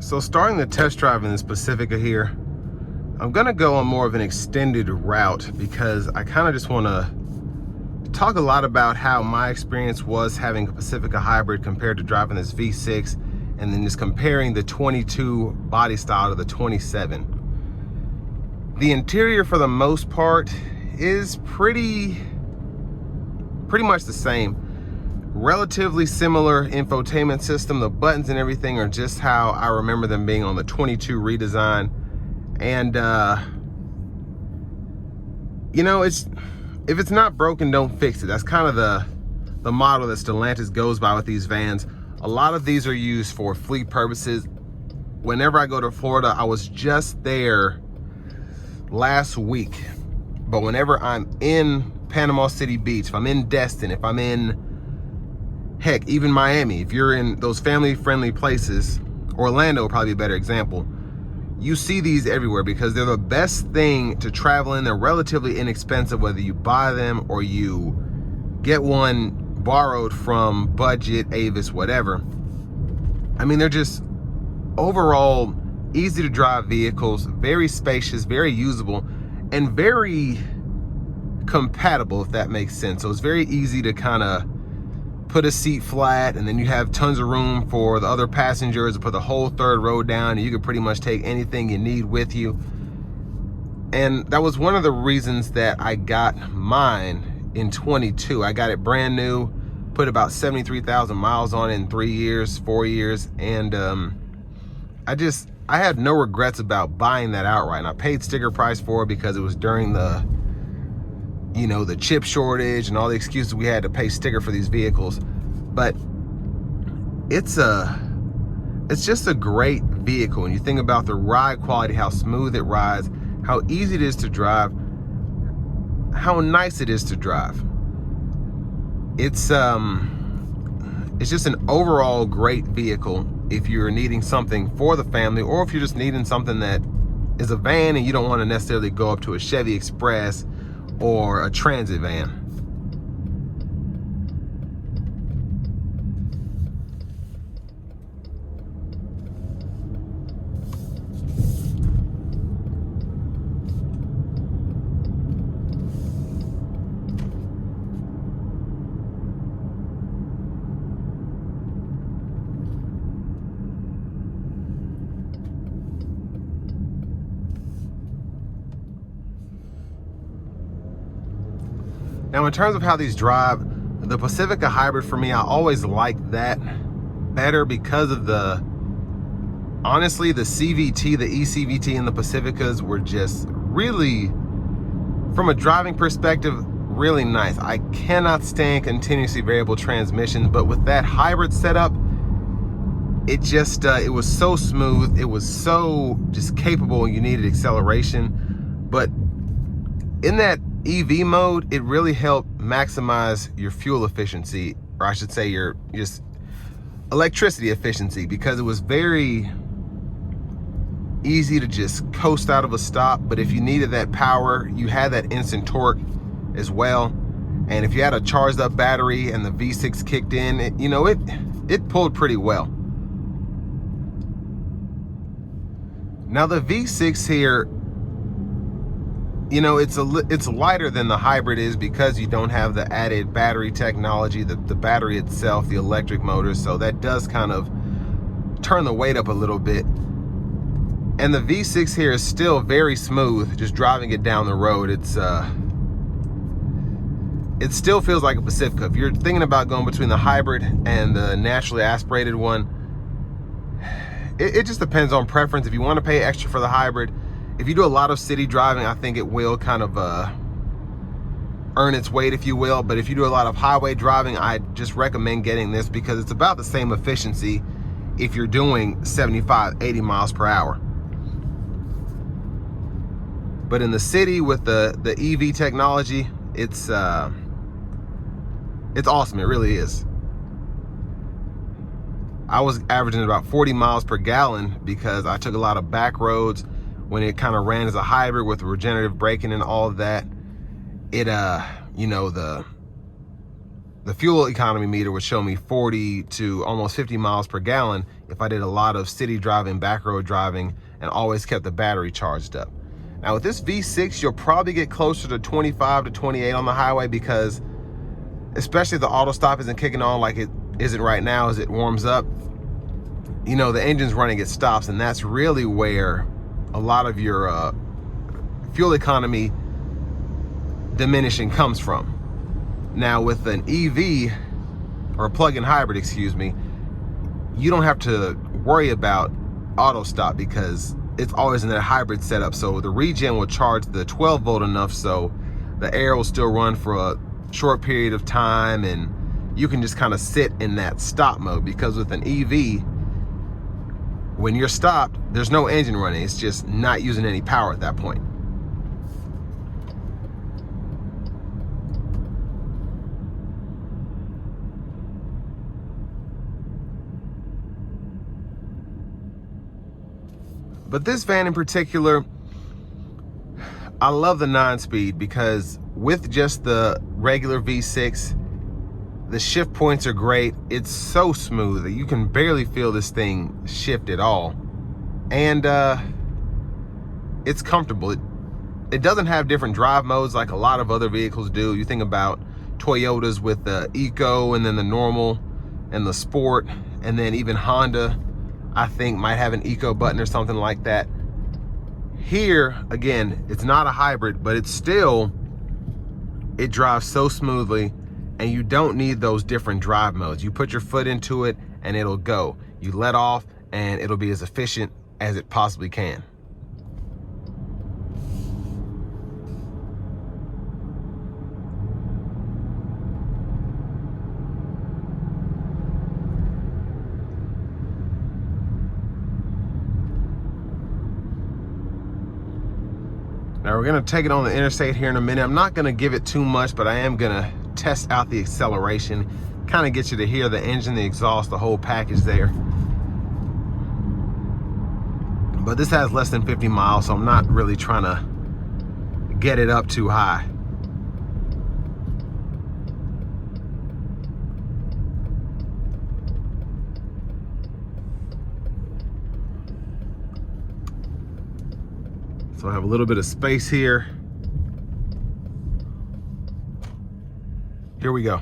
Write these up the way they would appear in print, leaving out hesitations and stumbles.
So starting the test drive in this Pacifica here, I'm gonna go on more of an extended route because I kind of just want to talk a lot about how my experience was having a Pacifica hybrid compared to driving this V6, and then just comparing the 22 body style to the 27. The interior for the most part is pretty much the same. Relatively similar infotainment system. The buttons and everything are just how I remember them being on the 22 redesign. And you know, if it's not broken, don't fix it. That's kind of the model that Stellantis goes by with these vans. A lot of these are used for fleet purposes. Whenever I go to Florida, I was just there last week, but whenever I'm in Panama City Beach, if I'm in Destin, if I'm in, heck, even Miami, if you're in those family-friendly places, Orlando would probably be a better example, you see these everywhere because they're the best thing to travel in. They're relatively inexpensive, whether you buy them or you get one borrowed from Budget, Avis, whatever. I mean, they're just overall easy to drive vehicles, very spacious, very usable, and very compatible, if that makes sense. So it's very easy to kind of put a seat flat, and then you have tons of room for the other passengers to put the whole third row down, and you can pretty much take anything you need with you. And that was one of the reasons that I got mine in 22. I got it brand new, put about 73,000 miles on it in 4 years, and I had no regrets about buying that outright. And I paid sticker price for it because it was during the, you know, the chip shortage and all the excuses we had to pay sticker for these vehicles. But it's just a great vehicle. When you think about the ride quality, how smooth it rides, how easy it is to drive, how nice it is to drive. It's just an overall great vehicle if you're needing something for the family, or if you're just needing something that is a van and you don't want to necessarily go up to a Chevy Express or a Transit van. Now, in terms of how these drive, the Pacifica hybrid for me, I always liked that better because of honestly, the CVT, the eCVT in the Pacificas were just really, from a driving perspective, really nice. I cannot stand continuously variable transmissions, but with that hybrid setup, it just, it was so smooth. It was so just capable when you needed acceleration. But in that EV mode, it really helped maximize your fuel efficiency, or I should say your just electricity efficiency, because it was very easy to just coast out of a stop. But if you needed that power, you had that instant torque as well. And if you had a charged up battery and the V6 kicked in, it pulled pretty well. Now the V6 here, it's lighter than the hybrid is because you don't have the added battery technology, the battery itself, the electric motor. So that does kind of turn the weight up a little bit. And the V6 here is still very smooth, just driving it down the road. It still feels like a Pacifica. If you're thinking about going between the hybrid and the naturally aspirated one, it just depends on preference. If you want to pay extra for the hybrid, if you do a lot of city driving, I think it will kind of earn its weight, if you will. But if you do a lot of highway driving, I just recommend getting this because it's about the same efficiency if you're doing 75, 80 miles per hour. But in the city with the EV technology, it's awesome. It really is. I was averaging about 40 miles per gallon because I took a lot of back roads when it kind of ran as a hybrid with regenerative braking and all of that. It, the the fuel economy meter would show me 40 to almost 50 miles per gallon if I did a lot of city driving, back road driving, and always kept the battery charged up. Now with this V6, you'll probably get closer to 25 to 28 on the highway, because especially if the auto stop isn't kicking on like it isn't right now as it warms up, you know, the engine's running, it stops, and that's really where a lot of your fuel economy diminishing comes from. Now with an EV, or a plug-in hybrid, excuse me, you don't have to worry about auto stop because it's always in that hybrid setup. So the regen will charge the 12 volt enough so the air will still run for a short period of time, and you can just kind of sit in that stop mode. Because with an EV, when you're stopped, there's no engine running. It's just not using any power at that point. But this van in particular, I love the 9-speed, because with just the regular V6, the shift points are great. It's so smooth that you can barely feel this thing shift at all. And it's comfortable. It doesn't have different drive modes like a lot of other vehicles do. You think about Toyotas with the Eco, and then the normal and the Sport, and then even Honda, I think, might have an Eco button or something like that. Here, again, it's not a hybrid, but it's still, it drives so smoothly, and you don't need those different drive modes. You put your foot into it and it'll go. You let off and it'll be as efficient as it possibly can. Now we're gonna take it on the interstate here in a minute. I'm not gonna give it too much, but I am gonna test out the acceleration, kind of get you to hear the engine, the exhaust, the whole package there. But this has less than 50 miles, so I'm not really trying to get it up too high. So I have a little bit of space here. Here we go.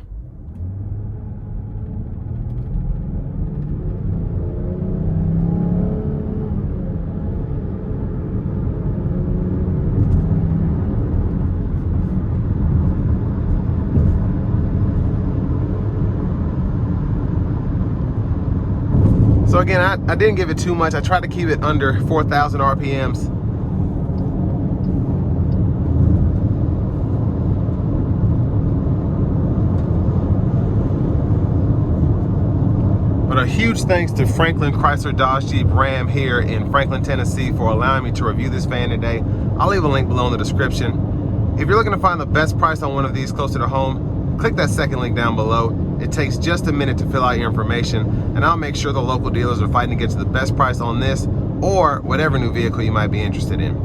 So again, I didn't give it too much. I tried to keep it under 4,000 RPMs. But a huge thanks to Franklin Chrysler Dodge Jeep Ram here in Franklin, Tennessee for allowing me to review this van today. I'll leave a link below in the description. If you're looking to find the best price on one of these closer to home, click that second link down below. It takes just a minute to fill out your information, and I'll make sure the local dealers are fighting to get you the best price on this or whatever new vehicle you might be interested in.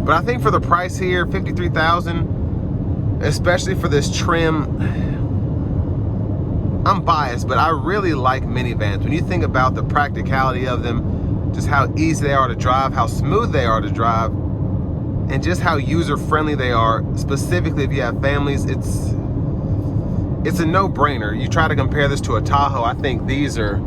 But I think for the price here, $53,000, especially for this trim, I'm biased, but I really like minivans. When you think about the practicality of them, just how easy they are to drive, how smooth they are to drive, and just how user-friendly they are, specifically if you have families, it's a no-brainer. You try to compare this to a Tahoe, I think these are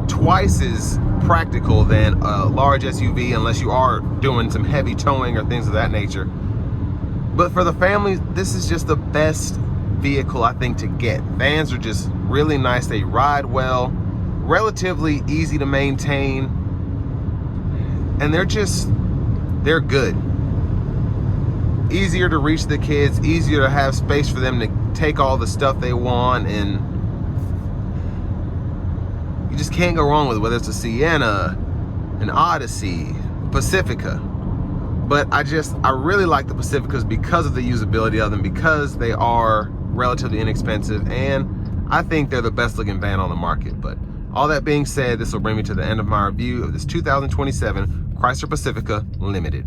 twice as practical than a large SUV, unless you are doing some heavy towing or things of that nature. But for the families, this is just the best vehicle I think to get. Vans are just really nice. They ride well, relatively easy to maintain, and they're good. Easier to reach the kids, easier to have space for them to take all the stuff they want, and you just can't go wrong with it, whether it's a Sienna, an Odyssey, Pacifica. But I really like the Pacificas because of the usability of them, because they are relatively inexpensive, and I think they're the best looking van on the market. But all that being said, this will bring me to the end of my review of this 2027 Chrysler Pacifica Limited.